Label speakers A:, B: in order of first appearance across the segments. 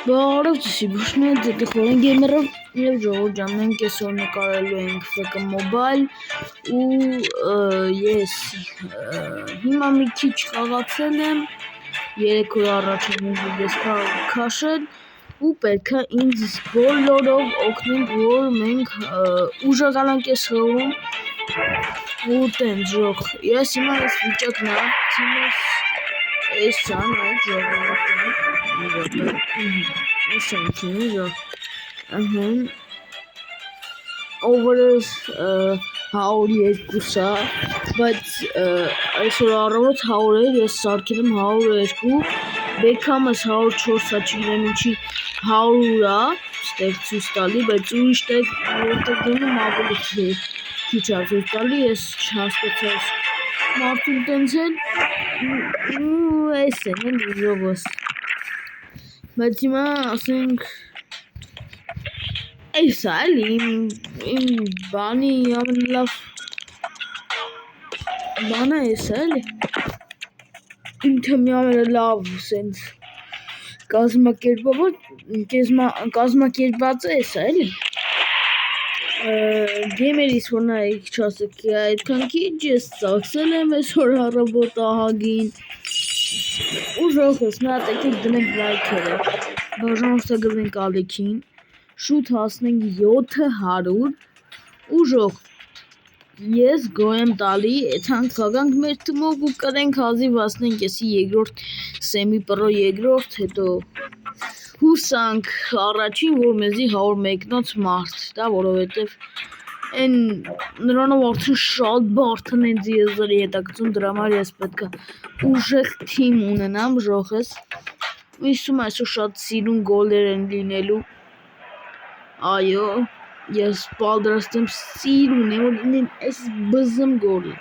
A: Բարև ձեզ, իբրշմեն դետխորեն գեյմերով և ժողովրդյան մենք այսօր նկարելու ենք FK Mobile ու ես հիմա մի քիչ խաղացել եմ 3 օր առաջ եմ ես քաշել ու պետք է ինձ բոլորով օգնենք, որ մենք ուժեղանանք այս խաղում ու տենց ժող ես հիմա այս վիճակն է թիմս այս ցան այդ ժողովրդը overall 102-ա, բայց այսօր առավոտ 100 էր, ես սարքել եմ 102, Beckham-ս 104-ա, չգիտեմ ինչի 100-ա, ստեղ ցույց տալի, բայց ուրիշ տեղ որտեղ դնում ավելի քիչ է ցույց տալի, ես չհասկացա այս մարդուն տենց էլ ու այս են էլ ժողովս, բայց հիմա ասենք այս է էլի իմ բանի ավելի լավ բանը այս է էլի իմ թեմի ավելի լավ սենց կազմակերպված է այս է էլի գեյմերից որ նայեք չասեք այդքան քիչ ես ծախսել եմ այսօր առավոտ ահագին ու ժողովս նայեք դնենք լայքերը բաժանորդագրվենք Ալեքին շուտ հասնենք 700 ու ժող ես գոհ եմ տալի էթանք խաղանք մեր թմով ու կրենք հազիվ հասնենք եսի երկրորդ սեմի պրո երկրորդ հետո հուսանք առաջին որ մեզի 101-նոց մարդ դա որովհետև են նրանով արդեն շատ բարդն են ձեզրի հետաքրքրում դրա համար ես պետք է ուժեղ թիմ ունենամ ժողես իսում այսօր շատ սիրուն գոլեր են լինելու այո ես պատրաստ եմ սիրուն է որ լինեն այս բզմ գոլը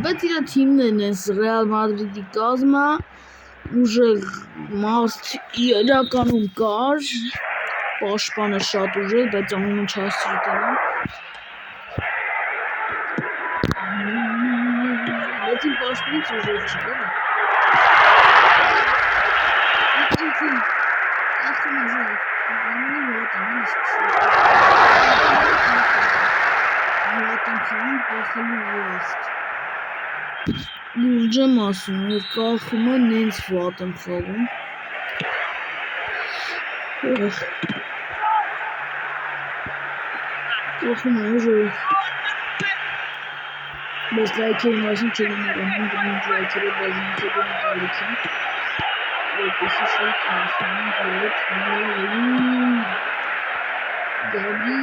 A: բայց իրա թիմն են այս Ռեալ Մադրիդի կազմա ուժեղ մարդ իրականում կար պաշտպանը շատ ուժեղ բայց ամեն ինչ հասցրի տնեմ բայց իմ պաշտպանից ուժեղ չի լուրջ եմ ասում, որ կախում է նենց վատ եմ խաղում կախում է ժող բայց լայքերի մասին չեմ նկանում դրանք լայքերը բաժանցել եմ Ալեքին որպեսի շատ մասնում որ Գաբի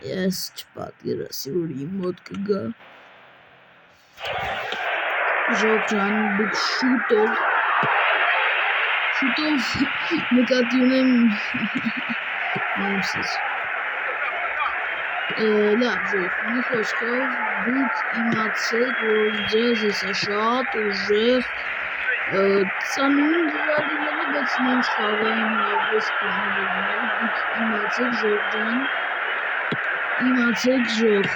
A: ես չպատկերացի որ իմ մոտ կգա ժող ջան դուք շուտով նկատի ունեմ նեմսից լավ ժող մի խոսքով դուք իմացեք որ ձեզ եսա շատ ուժեղ ծանուն դրալիները բայց նենց խաղային հավես կուզնելու դուք իմացեք ժող ջան իմացեք ժող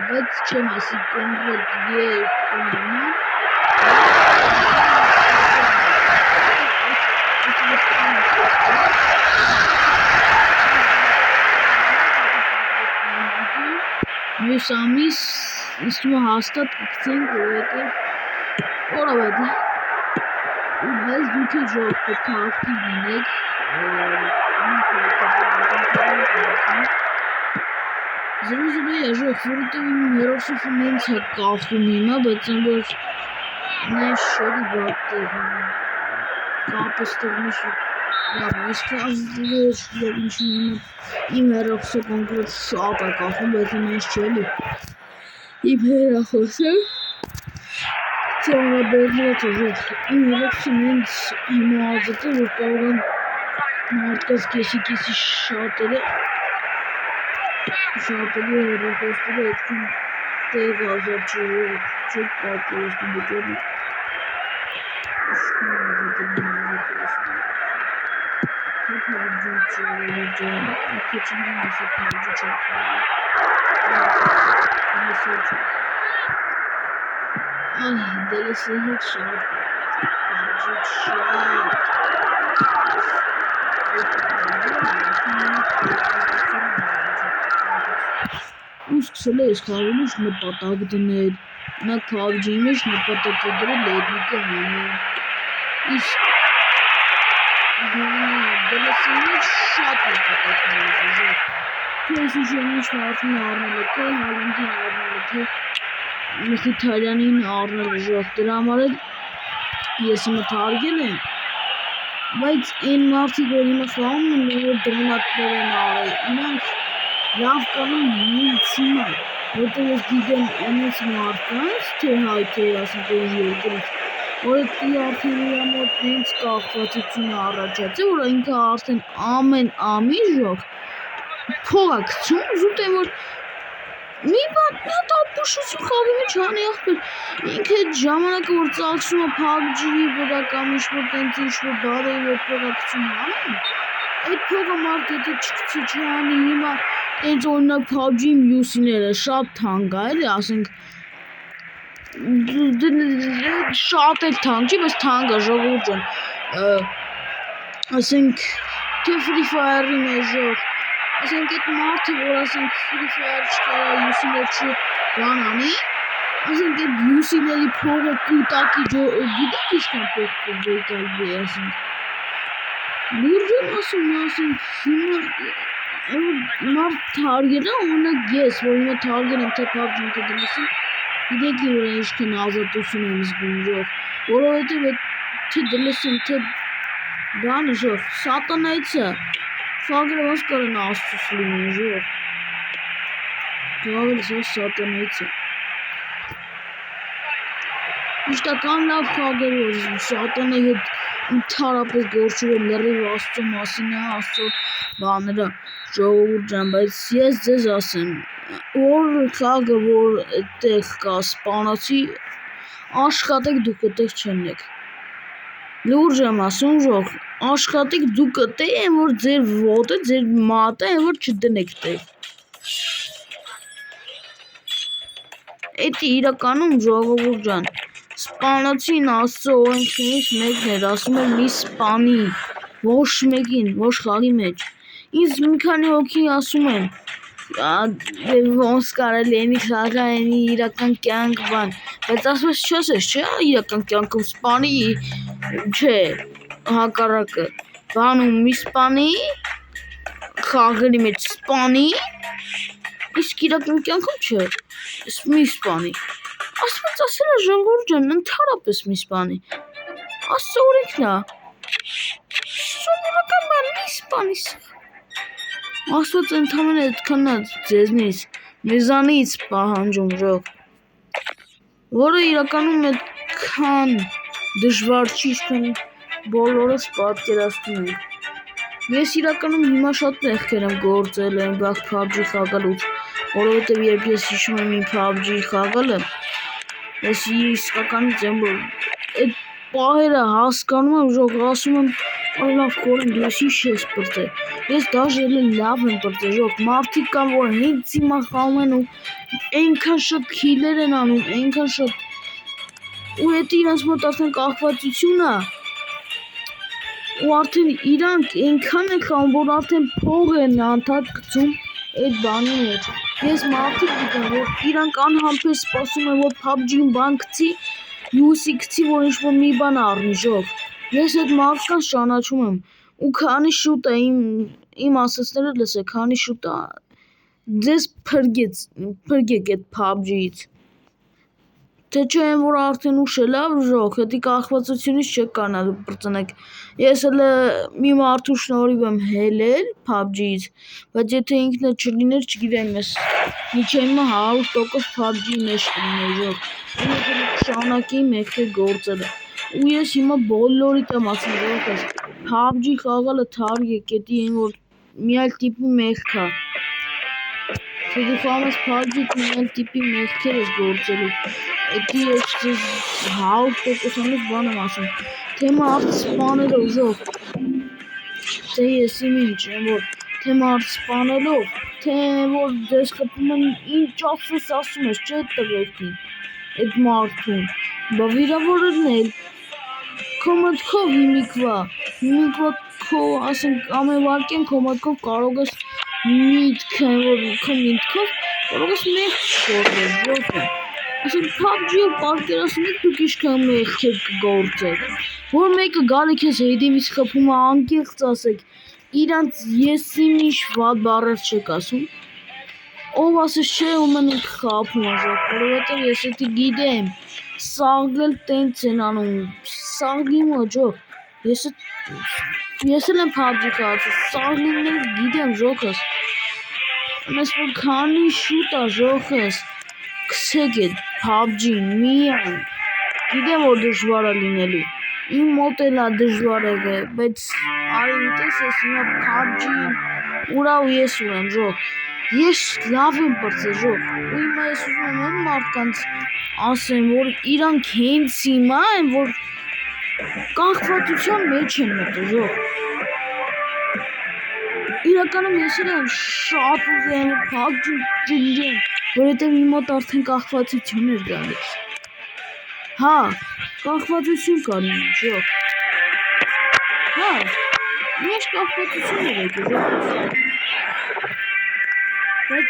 A: բայց չեմ ասի կոնկրետ երբ կունենա մյուս ամիս իսմը հաստատ կգցենք որովհետև ու բայց դուք էլ ժող պետք է ակտիվ լինեք զրոզրոյ է ժող որովհետև իմ հերոսիվը նենց է կախում հիմա բայց որ նենց շերի բատ տեղում կապը ստեղնի շուտ լավ այս կազդեր ինչի իմ հերոսը կոնկրետ շատ է կախում բայց նենց չէ իմ հերախոսը ծանրաբեղնված է ժող իմ հերոսը նենց հիմա ազատ է որ կարող են մարդկաց կեսի շատերը հերախոսները այդքան տեղ ազատ չեք պատկերացնում դեպի Սկսել է սխալվելուց նպատակ դնել, նա PUBG-ի մեջ նպատակ է դրել լեդնիկը հանել, իսկ դելեսի մեջ շատ նպատակներ է դրել, թե Սուշյանից մարդուն առնելը, թե Հալանդին առնելը, թե Մխիթարյանին առնելը, դրա համար էլ ես մթարգել եմ, բայց այն մարդիկ, որ հիմա խաղում են, որ դրոնատներ են արել, իրանք լավ կանում հենց հիմա, որտեղ ես գիտեմ այնպես մարդկանց, թե հայ, թե ասենք որ երկրից, որ դի արդեն իրա մոտ հենց կախվածություն առաջացել, որ ինքը արդեն ամեն ամիս ժող փող է գցում, զուտ են որ մի հատ ապուշություն խաղի մեջ հանի ախպեր, ինքը այդ ժամանակը որ ծախսում է PUBG-ի վրա կամ ինչ-որ տենց ինչ-որ բառերի որ փող է գցում հանեն, այդ փողը մարդ եթե չգցի չհանի հիմա տենց օրինակ PUBG-ի մյուսիները շատ թանկ է, էլի ասենք շատ էլ թանկ չի, բայց թանկ է ժողովուրդ ջան, ասենք թե Free Fire-ի մեջ ժող, ասենք այդ մարդը, որ ասենք Free Fire չկարա յուսիներ չի բան անի, ասենք այդ յուսիների փողը կուտակի գիտեք իշքան փող կվեկալվի, ասենք լուրջ եմ ասում, ասենք հիմա մարդ թարգել է, օրինակ ես, որ հիմա թարգել եմ թե PUBG-ին թե դրեսին, գիտեք որ ինչքան ազատություն եմ զգում ժող, որովհետև թե դրեսին, թե բանը ժող, սատանայից է, ֆագրը ոնց կարան աստծուց լինեն ժող, գավելս որ սատանայից է, իշտական լավ խաղեր որ սատանայի հետ ընդհանրապես գործում է լրիվ աստծո մասին է, աստծո բաները ժողովուրդ ջան, բայց ես ձեզ ասեմ, որ խաղը որ այդտեղ կա սպանացի, աշխատեք դուք այդտեղ չենեք, լուրջ եմ ասում ժող, աշխատեք դուք այդտեղ են որ ձեր ոտը, ձեր մատը են որ չդնեք տեղ, էդի իրականում ժողովուրդ ջան, սպանացին աստծո օրենքներից մեկն էր, ասում էր մի սպանի, ոչ մեկին, ոչ խաղի մեջ, ինձ մի քանի հոգի ասում են, ոնց կարելի է մի խաղա էնի իրական կյանք բան, բայց ասված չասես, չէ, իրական կյանքում սպանի, չէ, հակառակը, բանում մի սպանի, խաղերի մեջ սպանի, իսկ իրական կյանքում չէ, մի սպանի, ասված ասել է ժողովուրդ ջան, ընդհանրապես մի սպանի, աստծո օրենքն է, սովորական բան մի սպանի, աստված ընդամենը այդքան է ձեզնից, մեզանից պահանջում ժող, որը իրականում այդքան դժվար չի, ինչքան բոլորս պատկերացնում ենք, ես իրականում հիմա շատ մեղքեր եմ գործել եմ բախ PUBG խաղալուց, որովհետև երբ ես հիշում եմ իմ PUBG խաղալը, ես իսկականից եմ որ այդ պահերը հասկանում եմ ժող, ասում եմ լավ կորին դու ես ինչ ես պրծել, ես դաժե լավ եմ պրծել ժող, մարդիկ կան որ հենց հիմա խաղում են ու այնքան շատ քիլեր են անում, այնքան շատ ու էդ իրանց մոտ արդեն կախվածություն է ու արդեն իրանք այնքան են խաղում, որ արդեն փող են անդադ գցում այդ բանի մեջ, ես մարդիկ գիտեմ, որ իրանք անհամբեր սպասում են, որ PUBG-ին բան գցի, յուսի գցի, որ ինչ-որ մի բան առնի ժող, ես այդ մարդկանց ճանաչում եմ, ու քանի շուտ է իմ ասածները լսեք, քանի շուտ է ձեզ փրկեք այդ PUBG-ից, թե չէ են որ արդեն ուշ է լավ ժող, հետի կախվածությունից չեք կարնա դուք պրծնեք, ես հլը մի մարդու շնորհիվ եմ հելել PUBG-ից, բայց եթե ինքնը չլիներ չգիտեմ ես, միջև հիմա 100% PUBG-ի մեջ կլիներ ժող, շանակեի մեղքեր գործելը, ու ես հիմա բոլորիդ եմ ասում ժող ես, PUBG խաղալը թարգեք, էդի են որ մի այլ տիպի մեղք է, թե դու խաղում ես PUBG-ից մի այլ տիպի մեղքեր ես գործելու, էդի ես 100% բան եմ ասում, թե հիմա արդ սպաներով ժող, թե ես ինչ եմ, որ թե մարդ սպանելով, թե որ ձեզ խփում են, ինչ ասում ես, չէ՞ տղերքին, այդ մարդուն, բա վիրավորելն էլ, քո մտքով հիմիկվա քո, ասենք, ամեն վարկյան քո մտքով կարող ես միտքը, որ քո միտքով կարող ես մեղք շորվել, ջոկը։ Ասենք PUBG-ով պատկերացնեք դուք ինչքան մեղքեր կգործեք, որ մեկը գալի քեզ հետևից խփում է, անկեղծ ասեք, իրանց եսի ինչ վատ բառեր չեք ասում, ով ասես չէ ու մենակ խափում է, որովհետև ես էդի գիտեմ, սաղգել տենց են անում, սաղգի մոջոք, ես էլ եմ PUBG խաղացել, սաղգինել գիտեմ ժոքս, մեզ որ քանի շուտ է ժոքս, քսեք էդ PUBG-ին միայն, գիտեմ որ դժվար է լինելու, իմ մոտ էլ է դժվար եղել, բայց արի ուտես ես հիմա PUBG-ին ուրա ու ես ուրեմ ժոք, ես լավ եմ պրծել ժոք, ու հիմա ես ուզում եմ այն մարդկանց ասեմ, որ իրանք հենց հիմա են, որ կախվածության մեջ են մտել ժոք, իրականում ես էլ եմ շատ ուզում եմ PUBG-ին ջնջեմ, որովհետև իմ մոտ արդեն կախվածություն էր գալիս, հա, կախվածություն կար իմ ժոք, հա, ինչ կախվածություն էր եկել ժոք, բայց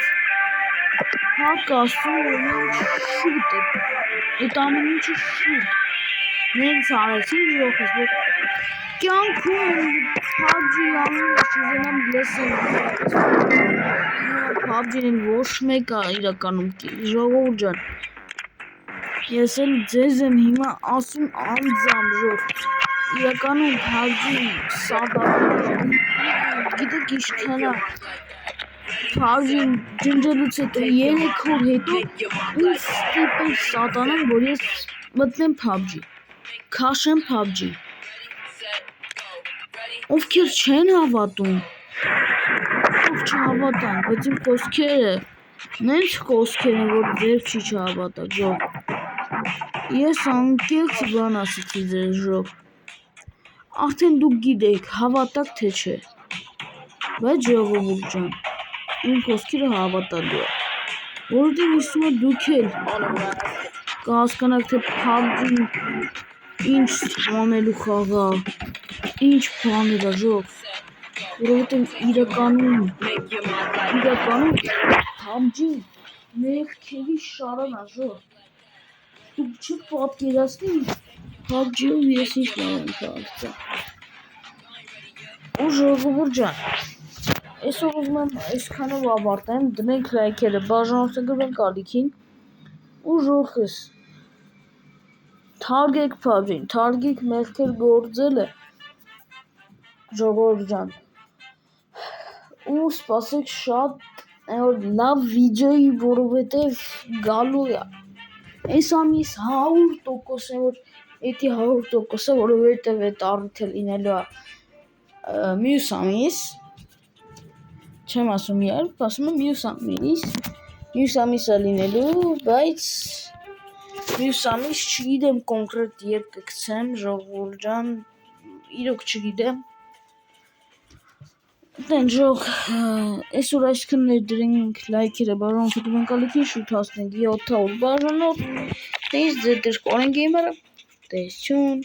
A: հակ ասում որ ինչ շուտ է, այդ ամեն ինչը շուտ, նենց արեցին ժոքս, որ կյանքում PUBG-ի անունը չուզենամ լսել, PUBG-ին ոչ մեկը իրականում ժողովուրդ ջան, ես էլ ձեզ եմ հիմա ասում անձամբ ժոք, իրականում PUBG-ի սադակում, գիտեք ինչքան է PUBG-ին ջնջելուց հետո 3 օր հետո ինձ ստիպել սատանան, որ ես մտնեմ PUBG, քաշեմ PUBG, ովքեր չեն հավատում, ով չհավատան, բայց իմ խոսքերը նենց խոսքեր են, որ ձեր չի չհավատակ ժոք, ես անկեղծ բան ասեցի ձեզ ժոք, արդեն դուք գիտեք, հավատակ թե չէ, բայց ժողովուրդ ջան, իմ խոսքերը հավատալու է, որովհետև իսում է դուք էլ կհասկանաք, թե PUBG-ին ինչ անելու խաղա, ինչ բաներ է ժոք, որովհետև իրականում PUBG-ին մեղքերի շարան է ժոք, դուք չեք պատկերացնի PUBG-ով ես ինչ լավ եմ խաղացել, ու ժողովուրդ ջան, այսօր ուզում եմ այսքանով ավարտեմ, դնենք լայքերը, բաժանորդագրվենք ալիքին, ու ժոքս, թարգեք PUBG-ին, թարգեք մեղքեր գործելը, ժողովուրդ ջան, ու սպասեք շատ լավ վիդեոյի, որովհետև գալու է, այս ամիս 100% է, որ էդի 100%-ը, որովհետև այդ առիթը լինելու է մյուս ամիս, չեմ ասում երբ, ասում եմ մյուս ամիս է լինելու, բայց մյուս ամիս չգիտեմ կոնկրետ երբ կգցեմ, ժողովուրդ ջան, իրոք չգիտեմ, դեն ժող, այսօր այսքան ներդրենք լայքերը, բաժանորդագրվենք ալիքին, շուտ հասնենք 700 բաժանորդ, դες ձեր Coin Gamer-ը, տեսություն